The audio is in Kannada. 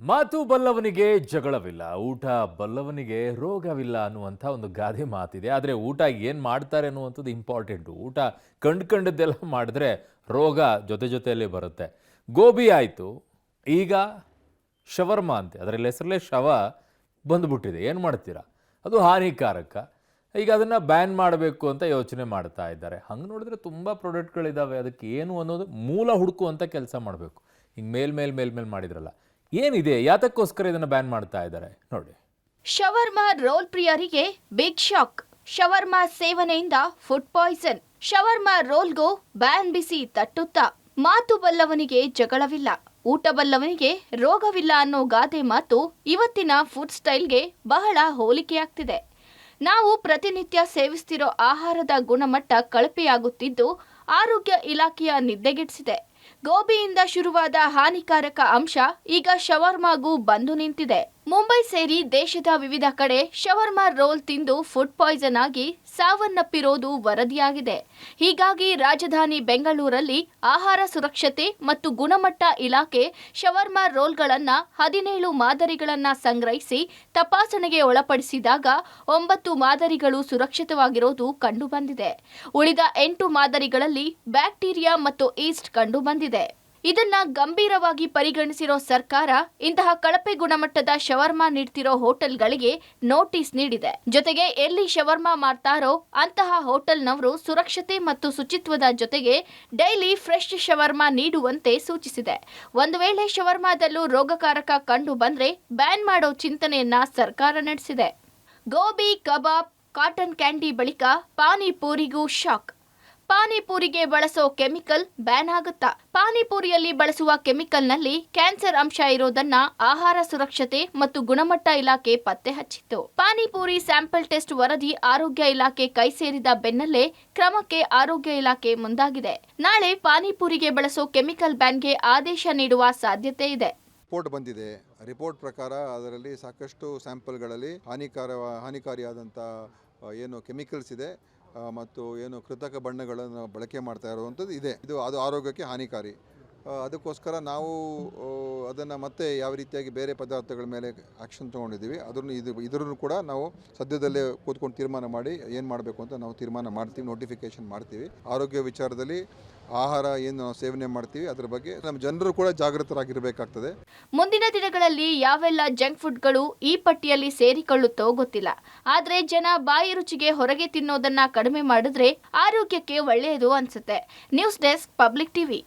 ಮಾತು ಬಲ್ಲವನಿಗೆ ಜಗಳವಿಲ್ಲ, ಊಟ ಬಲ್ಲವನಿಗೆ ರೋಗವಿಲ್ಲ ಅನ್ನುವಂಥ ಒಂದು ಗಾದೆ ಮಾತಿದೆ. ಆದರೆ ಊಟ ಏನು ಮಾಡ್ತಾರೆ ಅನ್ನುವಂಥದ್ದು ಇಂಪಾರ್ಟೆಂಟು. ಊಟ ಕಂಡದ್ದೆಲ್ಲ ಮಾಡಿದ್ರೆ ರೋಗ ಜೊತೆ ಜೊತೆಯಲ್ಲೇ ಬರುತ್ತೆ. ಗೋಬಿ ಆಯಿತು, ಈಗ ಶವರ್ಮಾ ಅಂತೆ, ಅದರಲ್ಲಿ ಹೆಸರಲ್ಲೇ ಶವ ಬಂದುಬಿಟ್ಟಿದೆ. ಏನು ಮಾಡ್ತೀರಾ? ಅದು ಹಾನಿಕಾರಕ. ಈಗ ಅದನ್ನು ಬ್ಯಾನ್ ಮಾಡಬೇಕು ಅಂತ ಯೋಚನೆ ಮಾಡ್ತಾ ಇದ್ದಾರೆ. ಹಂಗೆ ನೋಡಿದ್ರೆ ತುಂಬ ಪ್ರಾಡಕ್ಟ್ಗಳಿದ್ದಾವೆ. ಅದಕ್ಕೆ ಏನು ಅನ್ನೋದು ಮೂಲ ಹುಡುಕುವಂಥ ಕೆಲಸ ಮಾಡಬೇಕು. ಹಿಂಗೆ ಮೇಲ್ಮೇಲೆ ಮಾಡಿದ್ರಲ್ಲ, ಏನಿದೆ, ಯಾತಕ್ಕೋಸ್ಕರ ಇದನ್ನು ಬ್ಯಾನ್ ಮಾಡ್ತಾ ಇದ್ದಾರೆ ನೋಡಿ. ಶವರ್ಮಾ ರೋಲ್ ಪ್ರಿಯರಿಗೆ ಬಿಗ್ ಶಾಕ್. ಶವರ್ಮಾ ಸೇವನೆಯಿಂದ ಫುಡ್ ಪಾಯ್ಸನ್. ಶವರ್ಮಾ ರೋಲ್ಗೂ ಬ್ಯಾನ್ ಬಿಸಿ ತಟ್ಟುತ್ತಾ. ಮಾತು ಬಲ್ಲವನಿಗೆ ಜಗಳವಿಲ್ಲ, ಊಟ ಬಲ್ಲವನಿಗೆ ರೋಗವಿಲ್ಲ ಅನ್ನೋ ಗಾದೆ ಮಾತು ಇವತ್ತಿನ ಫುಡ್ ಸ್ಟೈಲ್ಗೆ ಬಹಳ ಹೋಲಿಕೆಯಾಗ್ತಿದೆ. ನಾವು ಪ್ರತಿನಿತ್ಯ ಸೇವಿಸ್ತಿರೋ ಆಹಾರದ ಗುಣಮಟ್ಟ ಕಳಪೆಯಾಗುತ್ತಿದ್ದು ಆರೋಗ್ಯ ಇಲಾಖೆಯ ನಿದ್ದೆಗೆಡಿಸಿದೆ. ಗೋಬಿಯಿಂದ ಶುರುವಾದ ಹಾನಿಕಾರಕ ಅಂಶ ಈಗ ಶವರ್ಮಾಗೂ ಬಂದು ನಿಂತಿದೆ. ಮುಂಬೈ ಸೇರಿ ದೇಶದ ವಿವಿಧ ಕಡೆ ಶವರ್ಮಾ ರೋಲ್ ತಿಂದು ಫುಡ್ ಪಾಯ್ಸನ್ ಆಗಿ ಸಾವನ್ನಪ್ಪಿರೋದು ವರದಿಯಾಗಿದೆ. ಹೀಗಾಗಿ ರಾಜಧಾನಿ ಬೆಂಗಳೂರಲ್ಲಿ ಆಹಾರ ಸುರಕ್ಷತೆ ಮತ್ತು ಗುಣಮಟ್ಟ ಇಲಾಖೆ ಶವರ್ಮಾ ರೋಲ್ಗಳನ್ನು 17 ಮಾದರಿಗಳನ್ನು ಸಂಗ್ರಹಿಸಿ ತಪಾಸಣೆಗೆ ಒಳಪಡಿಸಿದಾಗ 9 ಮಾದರಿಗಳು ಸುರಕ್ಷಿತವಾಗಿರೋದು ಕಂಡುಬಂದಿದೆ. ಉಳಿದ 8 ಮಾದರಿಗಳಲ್ಲಿ ಬ್ಯಾಕ್ಟೀರಿಯಾ ಮತ್ತು ಈಸ್ಟ್ ಕಂಡುಬಂದಿದೆ. ಇದನ್ನ ಗಂಭೀರವಾಗಿ ಪರಿಗಣಿಸಿರೋ ಸರ್ಕಾರ ಇಂತಹ ಕಳಪೆ ಗುಣಮಟ್ಟದ ಶವರ್ಮಾ ನೀಡ್ತಿರೋ ಹೋಟೆಲ್ಗಳಿಗೆ ನೋಟಿಸ್ ನೀಡಿದೆ. ಜೊತೆಗೆ ಎಲ್ಲಿ ಶವರ್ಮಾ ಮಾಡ್ತಾರೋ ಅಂತಹ ಹೋಟೆಲ್ನವರು ಸುರಕ್ಷತೆ ಮತ್ತು ಶುಚಿತ್ವದ ಜೊತೆಗೆ ಡೈಲಿ ಫ್ರೆಶ್ ಶವರ್ಮಾ ನೀಡುವಂತೆ ಸೂಚಿಸಿದೆ. ಒಂದು ವೇಳೆ ಶವರ್ಮಾದಲ್ಲೂ ರೋಗಕಾರಕ ಕಂಡು ಬಂದ್ರೆ ಬ್ಯಾನ್ ಮಾಡೋ ಚಿಂತನೆಯನ್ನ ಸರ್ಕಾರ ನಡೆಸಿದೆ. ಗೋಬಿ, ಕಬಾಬ್, ಕಾಟನ್ ಕ್ಯಾಂಡಿ ಬಳಿಕ ಪಾನಿಪೂರಿಗೂ ಶಾಕ್. ಪಾನಿಪೂರಿಗೆ ಬಳಸೋ ಕೆಮಿಕಲ್ ಬ್ಯಾನ್ ಆಗುತ್ತಾ? ಪಾನಿಪೂರಿಯಲ್ಲಿ ಬಳಸುವ ಕೆಮಿಕಲ್ನಲ್ಲಿ ಕ್ಯಾನ್ಸರ್ ಅಂಶ ಇರೋದನ್ನ ಆಹಾರ ಸುರಕ್ಷತೆ ಮತ್ತು ಗುಣಮಟ್ಟ ಇಲಾಖೆ ಪತ್ತೆ ಹಚ್ಚಿತ್ತು. ಪಾನಿಪೂರಿ ಸ್ಯಾಂಪಲ್ ಟೆಸ್ಟ್ ವರದಿ ಆರೋಗ್ಯ ಇಲಾಖೆ ಕೈ ಸೇರಿದ ಬೆನ್ನಲ್ಲೇ ಕ್ರಮಕ್ಕೆ ಆರೋಗ್ಯ ಇಲಾಖೆ ಮುಂದಾಗಿದೆ. ನಾಳೆ ಪಾನಿಪೂರಿಗೆ ಬಳಸೋ ಕೆಮಿಕಲ್ ಬ್ಯಾನ್ಗೆ ಆದೇಶ ನೀಡುವ ಸಾಧ್ಯತೆ ಇದೆ. ರಿಪೋರ್ಟ್ ಬಂದಿದೆ. ರಿಪೋರ್ಟ್ ಪ್ರಕಾರ ಅದರಲ್ಲಿ ಸಾಕಷ್ಟು ಸ್ಯಾಂಪಲ್ಗಳಲ್ಲಿ ಹಾನಿಕಾರಿಯಾದಂಥ ಏನು ಕೆಮಿಕಲ್ಸ್ ಇದೆ ಮತ್ತು ಏನು ಕೃತಕ ಬಣ್ಣಗಳನ್ನು ಬಳಕೆ ಮಾಡ್ತಾ ಇರುವಂಥದ್ದು ಇದೆ. ಅದು ಆರೋಗ್ಯಕ್ಕೆ ಹಾನಿಕಾರಿ. ಅದಕ್ಕೋಸ್ಕರ ನಾವು ಅದನ್ನು ಮತ್ತೆ ಯಾವ ರೀತಿಯಾಗಿ ಬೇರೆ ಪದಾರ್ಥಗಳ ಮೇಲೆ ಆ್ಯಕ್ಷನ್ ತೊಗೊಂಡಿದ್ದೀವಿ. ಇದನ್ನು ಕೂಡ ನಾವು ಸದ್ಯದಲ್ಲೇ ಕೂತ್ಕೊಂಡು ತೀರ್ಮಾನ ಮಾಡಿ ಏನು ಮಾಡಬೇಕು ಅಂತ ನಾವು ತೀರ್ಮಾನ ಮಾಡ್ತೀವಿ, ನೋಟಿಫಿಕೇಶನ್ ಮಾಡ್ತೀವಿ. ಆರೋಗ್ಯ ವಿಚಾರದಲ್ಲಿ ಆಹಾರ ಏನು ನಾವು ಸೇವನೆ ಮಾಡ್ತೀವಿ ಅದರ ಬಗ್ಗೆ ನಮ್ಮ ಜನರು ಕೂಡ ಜಾಗೃತರಾಗಿರಬೇಕಾಗ್ತದೆ. ಮುಂದಿನ ದಿನಗಳಲ್ಲಿ ಯಾವೆಲ್ಲ ಜಂಕ್ ಫುಡ್ಗಳು ಈ ಪಟ್ಟಿಯಲ್ಲಿ ಸೇರಿಕೊಳ್ಳುತ್ತೋ ಗೊತ್ತಿಲ್ಲ. ಆದರೆ ಜನ ಬಾಯಿ ರುಚಿಗೆ ಹೊರಗೆ ತಿನ್ನೋದನ್ನ ಕಡಿಮೆ ಮಾಡಿದ್ರೆ ಆರೋಗ್ಯಕ್ಕೆ ಒಳ್ಳೆಯದು ಅನ್ಸುತ್ತೆ. News desk, public TV.